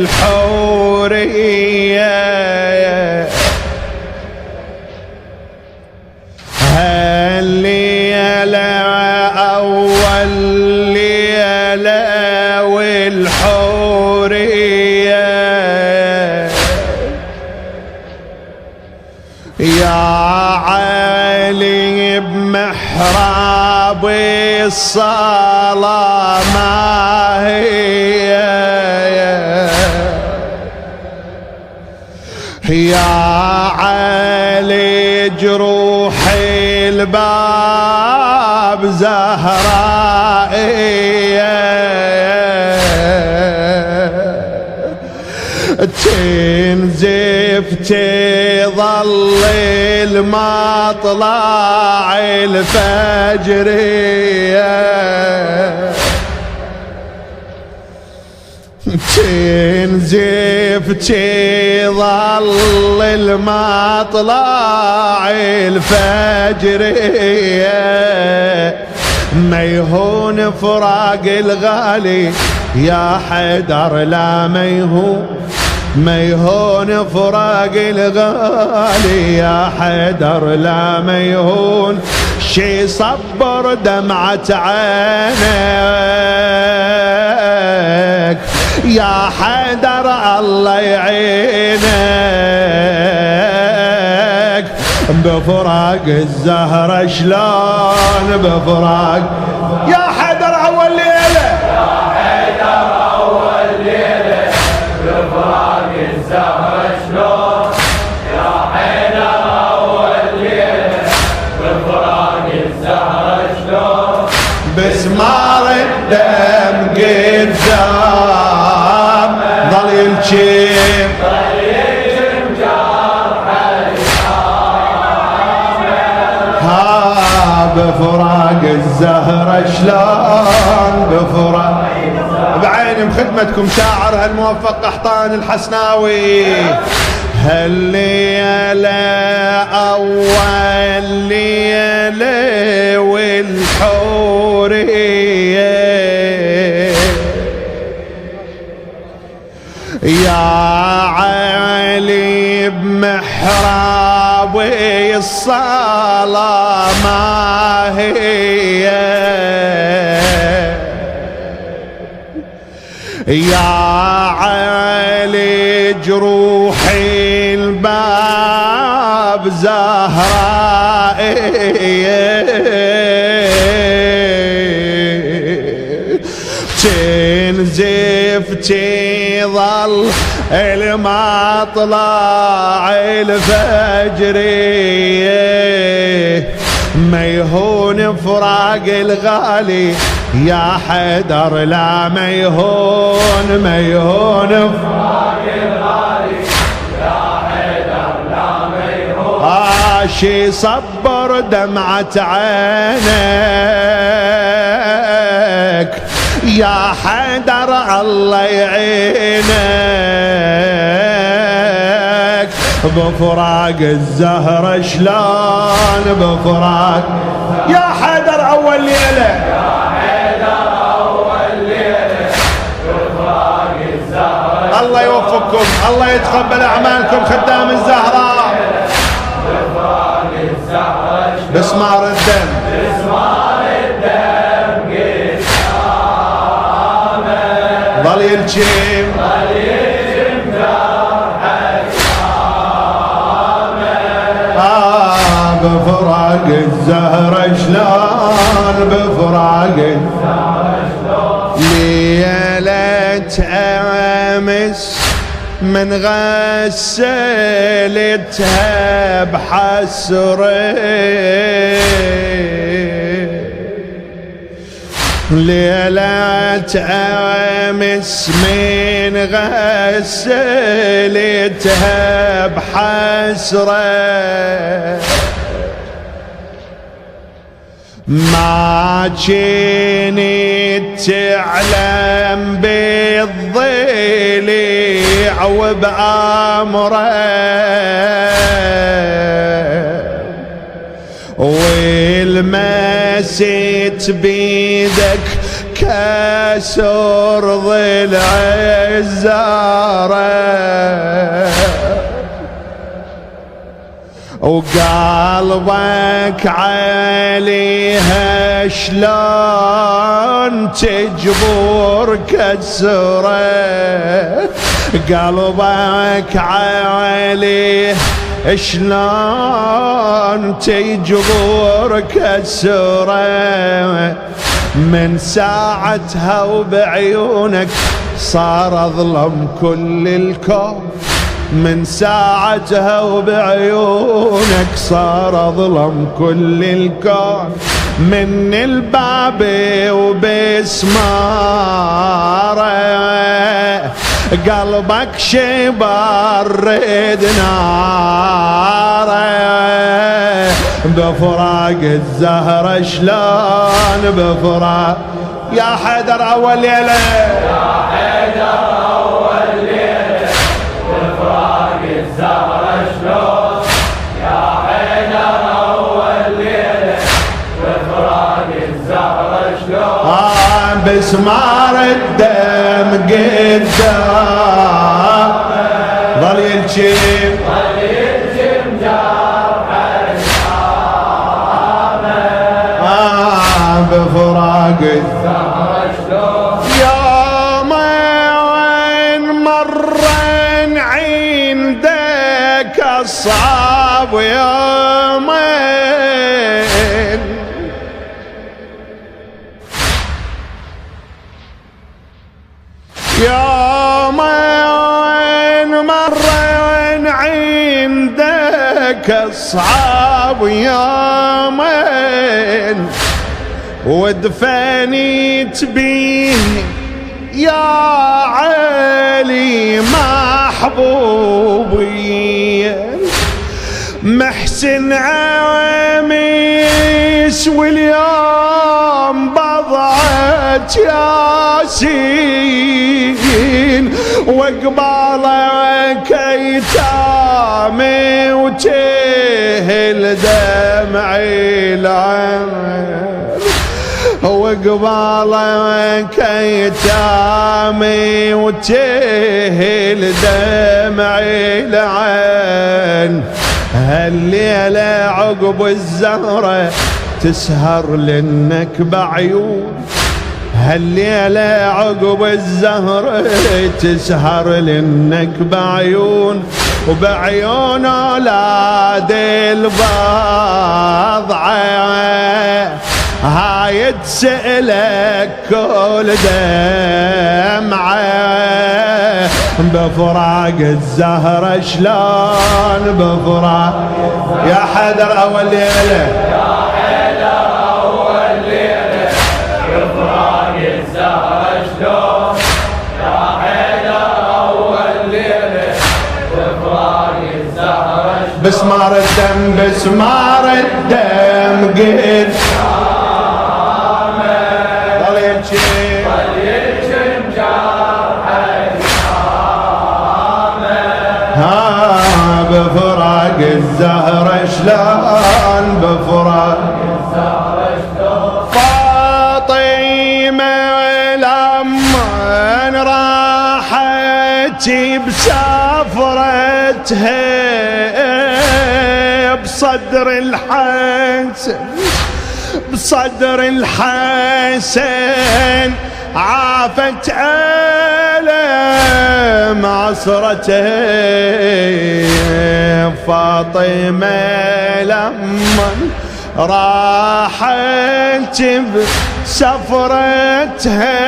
والحورية هالليلة أول ليلة والحورية يا علي بمحراب الصلاة ما هي يا علي جروح الباب زهرائية تنزف تظل المطلع الفجرية تنزف تظل المطلع الفجرية ما يهون فراق الغالي يا حيدر لا ما يهون فراق الغالي يا حيدر لا ما يهون شي صبر دمعة عينك يا حيدر الله يعينك بفراق الزهرة شلون بفراق يا حيدر أول ليلة بفراق الزهرة شلون يا حيدر أول ليلة بفراق الزهرة شلون بسمار الدم قدام ظل يلجم بفراق الزهرة شلون بفراق بعيني بخدمتكم شاعر هالموفق قحطان الحسناوي هالليلة أول ليلة والحورية يا علي بمحراب الصلاة ما هي يا علي جروح الباب زهرائية تنزف تظل المطلع الفجرية ما يهون فراق الغالي يا حيدر لا ما يهون فراق الغالي يا حيدر لا ما يهون شي صبر دمعة عينك يا حيدر الله يعينك بفراق الزهرة شلون بفراق يا حيدر أول ليلة يا حيدر أول ليلة بفراق الزهرة الله يوفقكم الله يتقبل أعمالكم خدام الزهراء بفراق الزهرة بسمار الدم ظل يلجم بفراق الزهرة شلون بفراق الزهرة ليلة أمس من غسلتها بحسرة ليلة أمس من غسلتها بحسرة ما جيني تعلم بالضليع وبأمره والمسيت بيدك يسر ضلع الزهرة وقلبك عليها شلون تجبر كسره قلبك عليه شلون تجبر كسره من ساعتها وبعيونك صار أظلم كل الكون من ساعتها وبعيونك صار أظلم كل الكون من الباب وبسماره قلبك شبر ريد ناره بفراق الزهرة شلون بفراق يا حيدر أول ليلة يا حيدر أول ليلة بفراق الزهرة شلون يا حيدر أول ليلة بفراق الزهرة شلون بسمار الدم قدام ظل يلجم جرحه بفراق الزهرة شلون يومين مرن عندك الصعب يومين يومين مرن عندك الصعب يومين ودفنيت بيه يا علي محبوبي محسن عواميس واليوم بضعت ياسين وقبالك ايتامي وتهل دمعي العين وقبالك ايتامي وتهل دمعي العين هالليلة عقب الزهرة تسهر لنك بعيون هالليلة عقب الزهرة تسهر لنك بعيون وبعيون أولاد البضعة هاي تسألك كل دمعة بفراق الزهرة شلون بفراق يا حيدر أول ليلة يا حيدر أول ليلة بفراق الزهرة شلون يا حيدر أول ليلة بفراق الزهرة شلون بسمار الدم بسمار الدم قد بفراق الزهرة شلون بفراق الزهرة شلون فاطمة لما راحت بسافرتها بصدر الحسن بصدر الحسن عافت ألم عصرته فاطمة لما راحت بسفرتها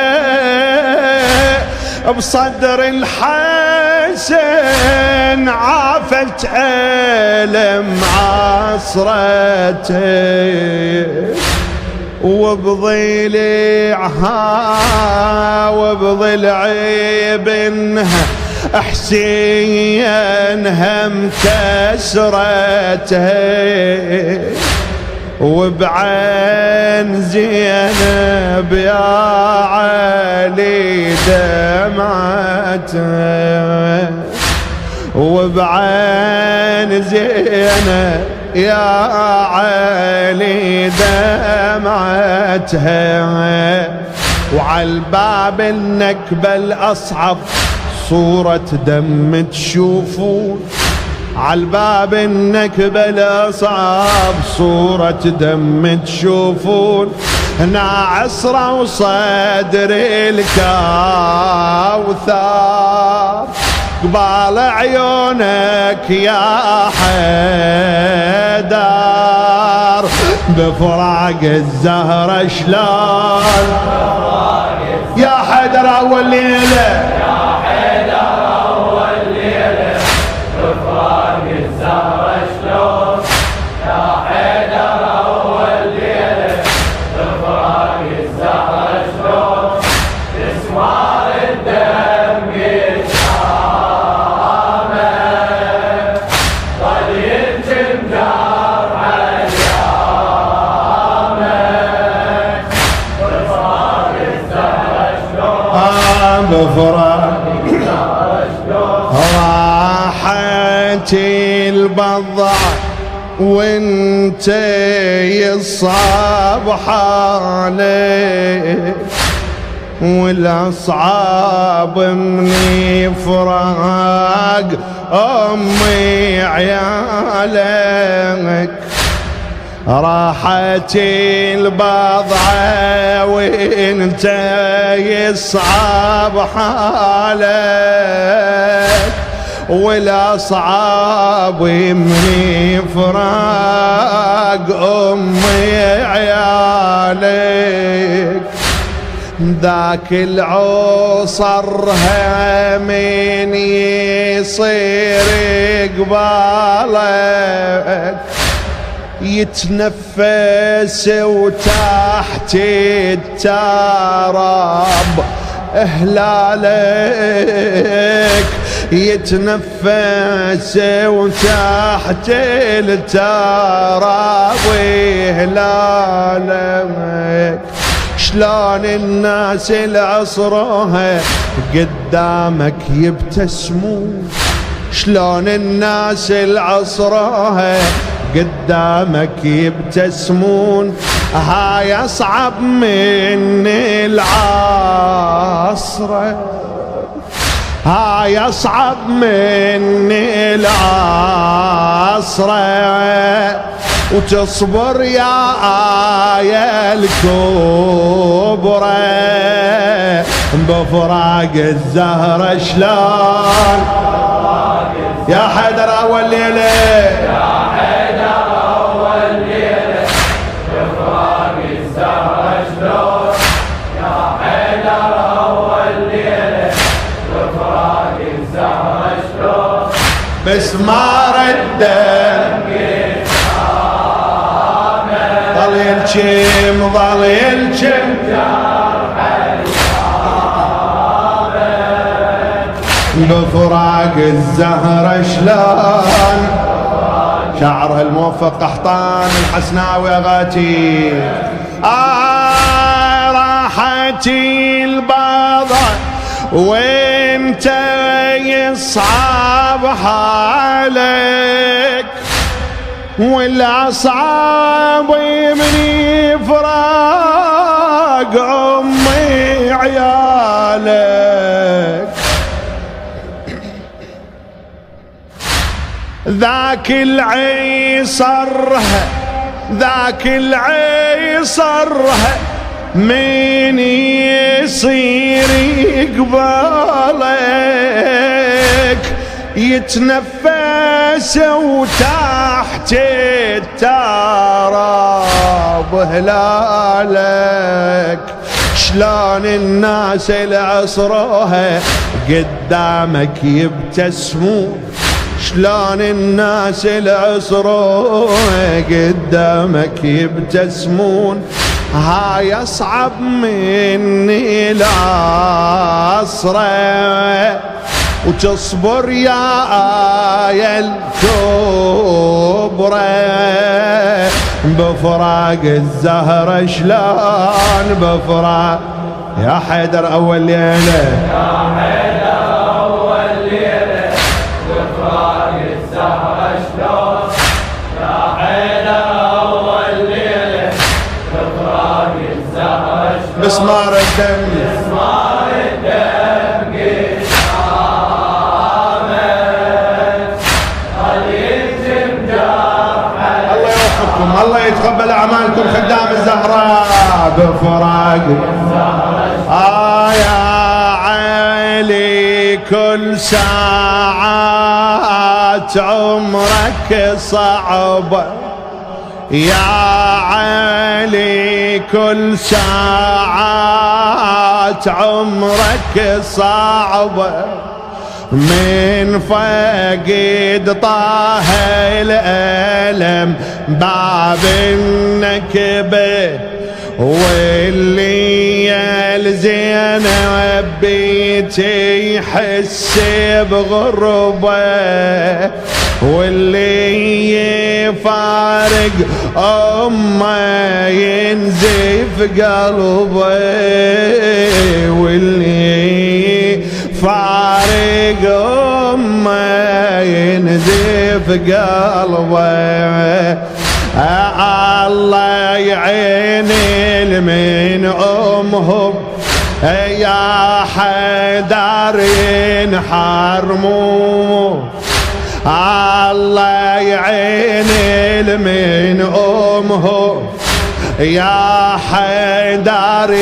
بصدر الحسن عافت ألم عصرته وبضلعها وبضلع ابنها حسين هم كسرته وبعين زينب يا علي دمعته وبعين زينب يا علي دمعتها وعالباب النكبة الأصعب صورة دم تشوفون، عالباب النكبة الأصعب صورة دم تشوفون، هنا عصرة وصدر الكوثر قبال عيونك يا حيدر، بفراق الزهرة شلون يا حيدر أول ليلة، يا حيدر أول ليلة بفراق الزهرة شلون، يا حيدر أول ليلة بفراق الزهرة شلون، تسمار الدم يتشامل ظل ينجم جرح اليامن، بفراق الزهرة شلون، بفراق راحت البضع وانت يصاب حالك، والاصعاب من فراق امي عيالك، راحت البضعة وانت يصعب حالك، والاصعاب من فراق امي عيالك، ذاك العصر من يصير قبالك، يتنفس وتحت التراب هلالك، يتنفس وتحت التراب هلالك، شلون الناس العصرها قدامك يبتسمون، شلون الناس العصرها قدامك يبتسمون، هاي أصعب من العصرة، هاي أصعب من العصرة، وتصبر يا آية الكبرى بفراق الزهرة شلون يا حيدر أول ليلة، يا حيدر أول ليلة بفراق الزهرة شلون، يا حيدر أول ليلة بفراق الزهرة شلون، مسمار الدم ظل يلجم ظل يلجم بفراق الزهرة شلون، شعرها الموفق قحطان الحسناوي غاتي، راحت البضع وانت يصعب حالك، والاصعب من فراق امي عيالك، ذاك العيصرها ذاك العيصرها من يصير قبالك، يتنفس وتحت التراب هلالك، شلون الناس العصرها قدامك يبتسمون، شلون الناس العصرها قدامك يبتسمون، هاي أصعب من العصرة، وتصبر يا آية الكبرى بفراق الزهرة شلون بفراق يا حيدر أول ليلة، يا حيدر أول ليلة بفراق الزهرة شلون، يا حيدر أول ليلة بفراق الزهرة شلون، مسمار الدم خدام الزهراء بفراق يا علي كل ساعات عمرك صعبة يا علي كل ساعات عمرك صعبة من فقد طه الألم باب النكبة واللي الزينب بيتي يحس بغربة واللي يفارق أمه ينزف قلبه واللي فارق أمه ينزف قلبه الله يعين من أمهم يا حيدر ينحرموا الله يعين من أمهم يا حيدر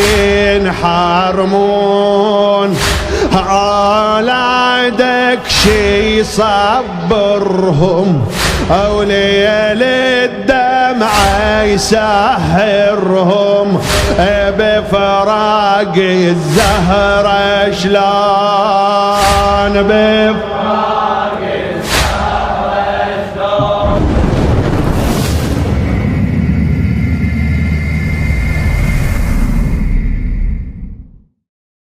ينحرمون أولادك شي يصبرهم أوليال الدمعة يسهرهم بفراق الزهرة شلون